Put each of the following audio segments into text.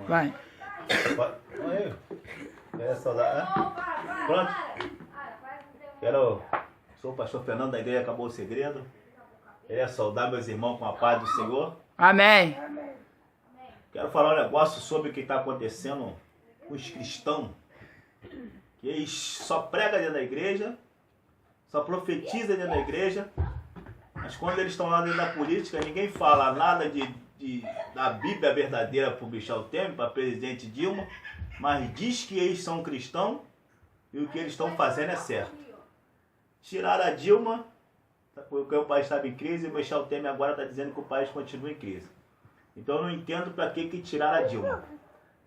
Vai. Aí. Quer saudar? Pronto. Sou o pastor Fernando da igreja Acabou o Segredo. Queria saudar meus irmãos com a paz do Senhor. Amém. Quero falar um negócio sobre o que está acontecendo com os cristãos. Que eles só pregam dentro da igreja, só profetizam dentro da igreja, mas quando eles estão lá dentro da política, ninguém fala nada da Bíblia verdadeira para o Michel Temer, para o presidente Dilma, mas diz que eles são cristãos e o que eles estão fazendo é certo. Tiraram a Dilma, porque o país estava em crise, e o Michel Temer agora está dizendo que o país continua em crise. Então eu não entendo para que tiraram a Dilma.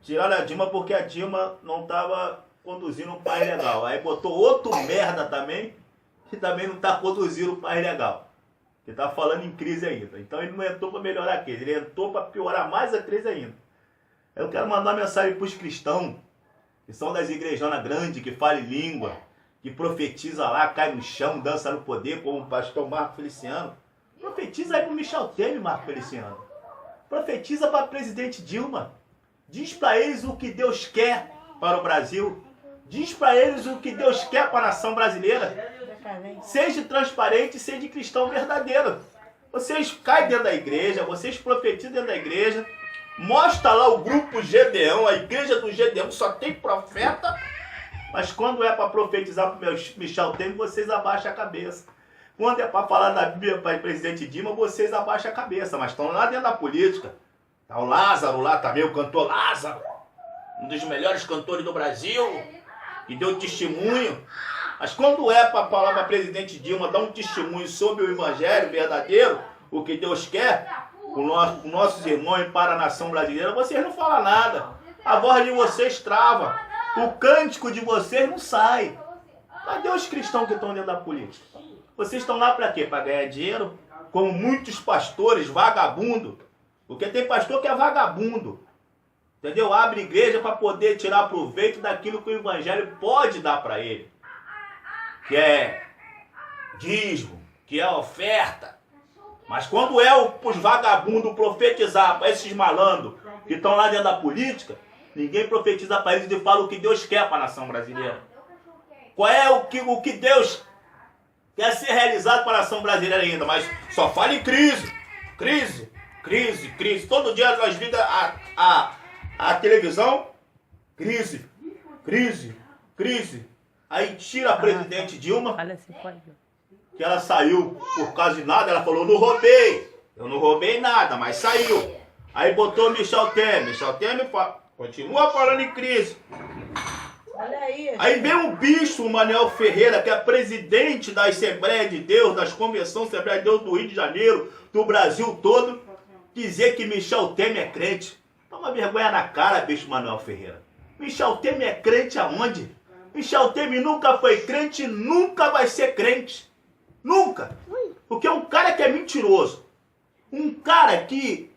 Tiraram a Dilma porque a Dilma não estava conduzindo um país legal. Aí botou outro merda também, que também não está conduzindo um país legal. Que está falando em crise ainda. Então ele não entrou para melhorar a crise, ele entrou para piorar mais a crise ainda. Eu quero mandar uma mensagem para os cristãos, que são das igrejonas grandes, que falam em língua, que profetiza lá, cai no chão, dança no poder, como o pastor Marco Feliciano. Profetiza aí para o Michel Temer, Marco Feliciano. Profetiza para o presidente Dilma. Diz para eles o que Deus quer para o Brasil. Diz para eles o que Deus quer para a nação brasileira. Seja transparente, seja cristão verdadeiro. Vocês caem dentro da igreja, vocês profetizam dentro da igreja. Mostra lá o grupo Gedeão, a igreja do Gedeão só tem profeta. Mas quando é para profetizar para o Michel Temer, vocês abaixam a cabeça. Quando é para falar da Bíblia para o presidente Dilma, vocês abaixam a cabeça. Mas estão lá dentro da política. Está o Lázaro lá também, o cantor Lázaro. Um dos melhores cantores do Brasil. Que deu testemunho. Mas quando é para falar para o presidente Dilma, dar um testemunho sobre o evangelho verdadeiro, o que Deus quer, com nossos irmãos e para a nação brasileira, vocês não falam nada. A voz de vocês trava. O cântico de vocês não sai. Cadê os cristãos que estão dentro da política? Vocês estão lá para quê? Para ganhar dinheiro? Como muitos pastores, vagabundo. Porque tem pastor que é vagabundo. Entendeu? Abre igreja para poder tirar proveito daquilo que o evangelho pode dar para ele. Que é dízimo, que é oferta. Mas quando é os vagabundos profetizar para esses malandros que estão lá dentro da política, ninguém profetiza para eles e fala o que Deus quer para a nação brasileira. Qual é o que Deus quer ser realizado para a nação brasileira ainda? Mas só fala em crise, crise, crise, crise. Todo dia nós ligamos a televisão, crise, crise, crise. Aí tira a presidente Dilma, que ela saiu por causa de nada, ela falou, não roubei. Eu não roubei nada, mas saiu. Aí botou Michel Temer. Michel Temer continua falando em crise. Aí vem um bicho, o Manuel Ferreira, que é presidente da Assembleia de Deus, das Convenções Assembleia de Deus do Rio de Janeiro, do Brasil todo, dizer que Michel Temer é crente. Toma vergonha na cara, bicho Manuel Ferreira. Michel Temer é crente aonde? Michel Temer nunca foi crente e nunca vai ser crente. Nunca. Porque é um cara que é mentiroso. Um cara que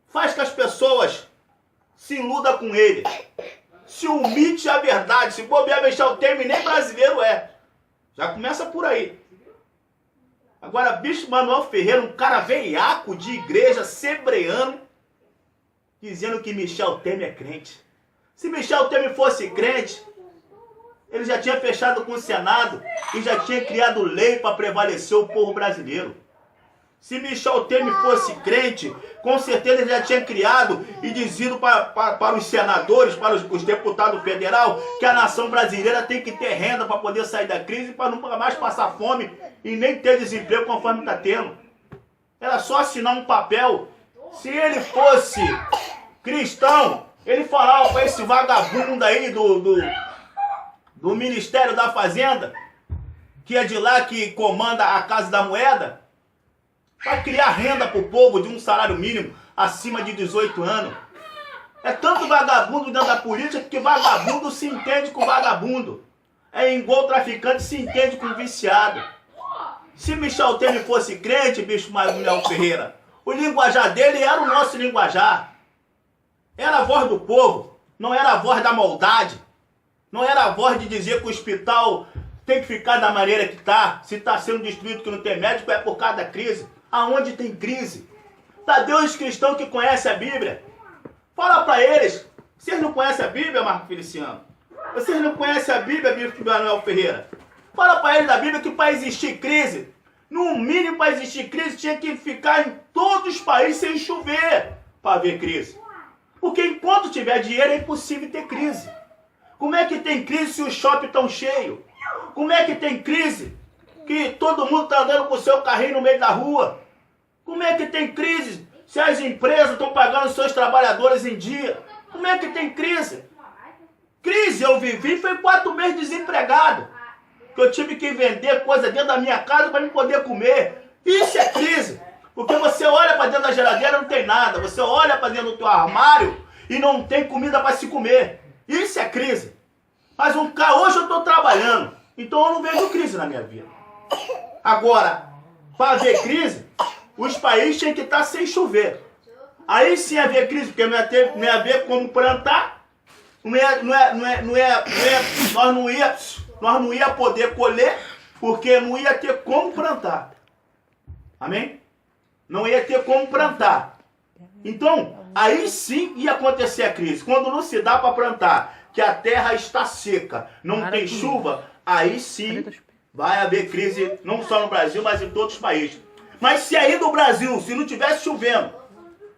faz que as pessoas se iludam com ele. Se omite a verdade. Se bobear Michel Temer, nem brasileiro é. Já começa por aí. Agora, bicho Manuel Ferreira, um cara veiaco de igreja, sebreano, dizendo que Michel Temer é crente. Se Michel Temer fosse crente, ele já tinha fechado com o Senado e já tinha criado lei para prevalecer o povo brasileiro. Se Michel Temer fosse crente, com certeza ele já tinha criado e dizido para os senadores, para os deputados federais, que a nação brasileira tem que ter renda para poder sair da crise, para nunca mais passar fome e nem ter desemprego conforme está tendo. Era só assinar um papel. Se ele fosse cristão, ele falava para esse vagabundo aí do Ministério da Fazenda, que é de lá que comanda a Casa da Moeda, para criar renda para o povo de um salário mínimo acima de 18 anos. É tanto vagabundo dentro da política que vagabundo se entende com vagabundo. É igual traficante se entende com viciado. Se Michel Temer fosse crente, bicho Manuel Ferreira, o linguajar dele era o nosso linguajar. Era a voz do povo, não era a voz da maldade. Não era a voz de dizer que o hospital tem que ficar da maneira que está. Se está sendo destruído que não tem médico, é por causa da crise. Aonde tem crise? Cadê os cristãos que conhecem a Bíblia? Fala para eles. Vocês não conhecem a Bíblia, Marco Feliciano? Vocês não conhecem a Bíblia, Bispo Manuel Ferreira? Fala para eles da Bíblia que para existir crise, no mínimo para existir crise, tinha que ficar em todos os países sem chover para haver crise. Porque enquanto tiver dinheiro é impossível ter crise. Como é que tem crise se os shoppings estão cheios? Como é que tem crise que todo mundo está andando com o seu carrinho no meio da rua? Como é que tem crise se as empresas estão pagando seus trabalhadores em dia? Como é que tem crise? Crise eu vivi, foi 4 meses desempregado. Que eu tive que vender coisa dentro da minha casa para me poder comer. Isso é crise. Porque você olha para dentro da geladeira e não tem nada. Você olha para dentro do teu armário e não tem comida para se comer. Isso é crise. Mas hoje eu estou trabalhando. Então eu não vejo crise na minha vida. Agora, para haver crise, os países têm que estar sem chover. Aí sim haver crise, porque não ia haver como plantar. Nós não ia poder colher, porque não ia ter como plantar. Amém? Não ia ter como plantar. Então, aí sim ia acontecer a crise. Quando não se dá para plantar, que a terra está seca, não tem chuva, aí sim vai haver crise, não só no Brasil, mas em todos os países. Mas se aí no Brasil, se não tivesse chovendo,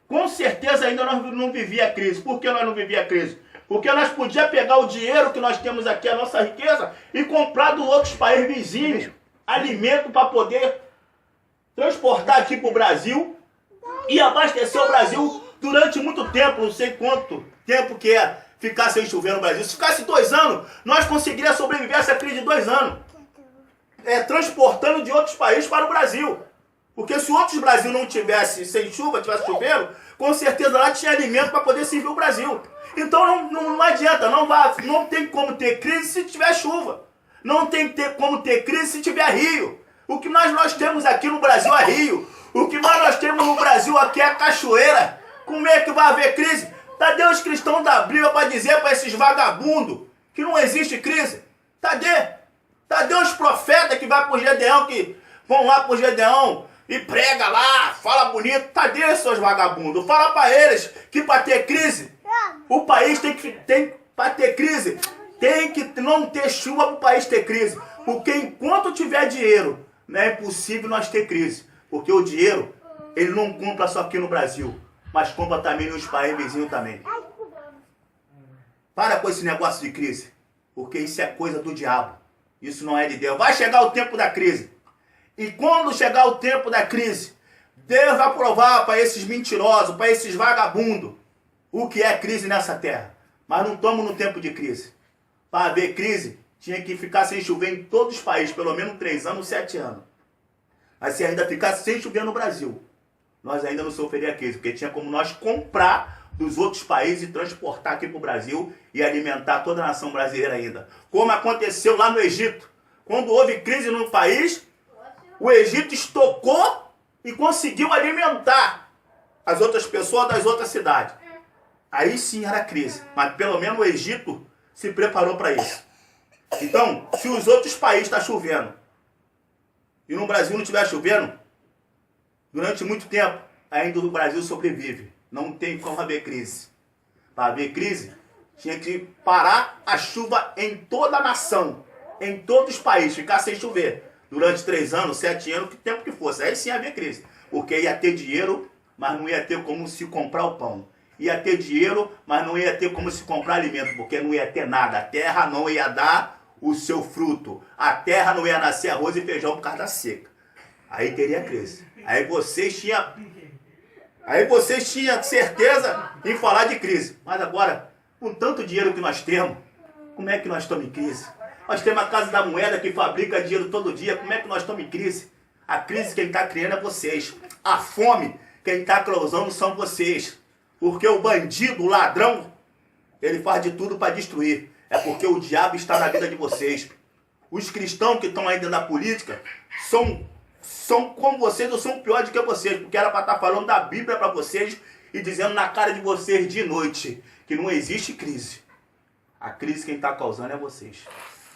com certeza ainda nós não vivíamos a crise. Por que nós não vivíamos a crise? Porque nós podíamos pegar o dinheiro que nós temos aqui, a nossa riqueza, e comprar dos outros países vizinhos alimento para poder transportar aqui para o Brasil e abastecer o Brasil durante muito tempo, não sei quanto tempo que é ficar sem chover no Brasil. Se ficasse 2 anos, nós conseguiríamos sobreviver a essa crise de 2 anos. Transportando de outros países para o Brasil. Porque se outros Brasil não tivesse sem chuva, tivesse chovendo, com certeza lá tinha alimento para poder servir o Brasil. Então não adianta, não tem como ter crise se tiver chuva. Não tem como ter crise se tiver rio. O que nós temos aqui no Brasil é rio. O que nós temos no Brasil aqui é cachoeira. Como é que vai haver crise? Cadê os cristãos da Bíblia para dizer para esses vagabundos que não existe crise? Cadê os profetas que vão para o Gedeão, que vão lá para o Gedeão e prega lá, fala bonito? Cadê seus vagabundos? Fala para eles que para ter crise, o país para ter crise, tem que não ter chuva para o país ter crise. Porque enquanto tiver dinheiro, não é impossível nós ter crise. Porque o dinheiro, ele não compra só aqui no Brasil, mas compra também nos países vizinhos também. Para com esse negócio de crise, porque isso é coisa do diabo. Isso não é de Deus. Vai chegar o tempo da crise. E quando chegar o tempo da crise, Deus vai provar para esses mentirosos, para esses vagabundos, o que é crise nessa terra. Mas não estamos no tempo de crise. Para haver crise, tinha que ficar sem chover em todos os países, pelo menos 3 anos, 7 anos. Mas se ainda ficasse sem chover no Brasil, nós ainda não sofreríamos crise, porque tinha como nós comprar dos outros países e transportar aqui para o Brasil e alimentar toda a nação brasileira ainda. Como aconteceu lá no Egito. Quando houve crise no país, o Egito estocou e conseguiu alimentar as outras pessoas das outras cidades. Aí sim era crise, mas pelo menos o Egito se preparou para isso. Então, se os outros países estão chovendo e no Brasil não estiver chovendo, durante muito tempo, ainda o Brasil sobrevive. Não tem como haver crise. Para haver crise, tinha que parar a chuva em toda a nação, em todos os países, ficar sem chover. Durante 3 anos, 7 anos, que tempo que fosse. Aí sim havia crise. Porque ia ter dinheiro, mas não ia ter como se comprar o pão. Ia ter dinheiro, mas não ia ter como se comprar alimento, porque não ia ter nada. A terra não ia dar o seu fruto. A terra não ia nascer arroz e feijão por causa da seca. Aí teria crise. Aí vocês tinham certeza em falar de crise. Mas agora, com tanto dinheiro que nós temos, como é que nós estamos em crise? Nós temos a Casa da Moeda que fabrica dinheiro todo dia. Como é que nós estamos em crise? A crise quem está criando é vocês. A fome quem está causando são vocês. Porque o bandido, o ladrão, ele faz de tudo para destruir. É porque o diabo está na vida de vocês. Os cristãos que estão aí dentro da política são como vocês ou são pior do que vocês. Porque era para estar falando da Bíblia para vocês e dizendo na cara de vocês de noite que não existe crise. A crise quem está causando é vocês.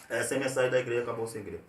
Essa é a mensagem da igreja Acabou Sem Igreja.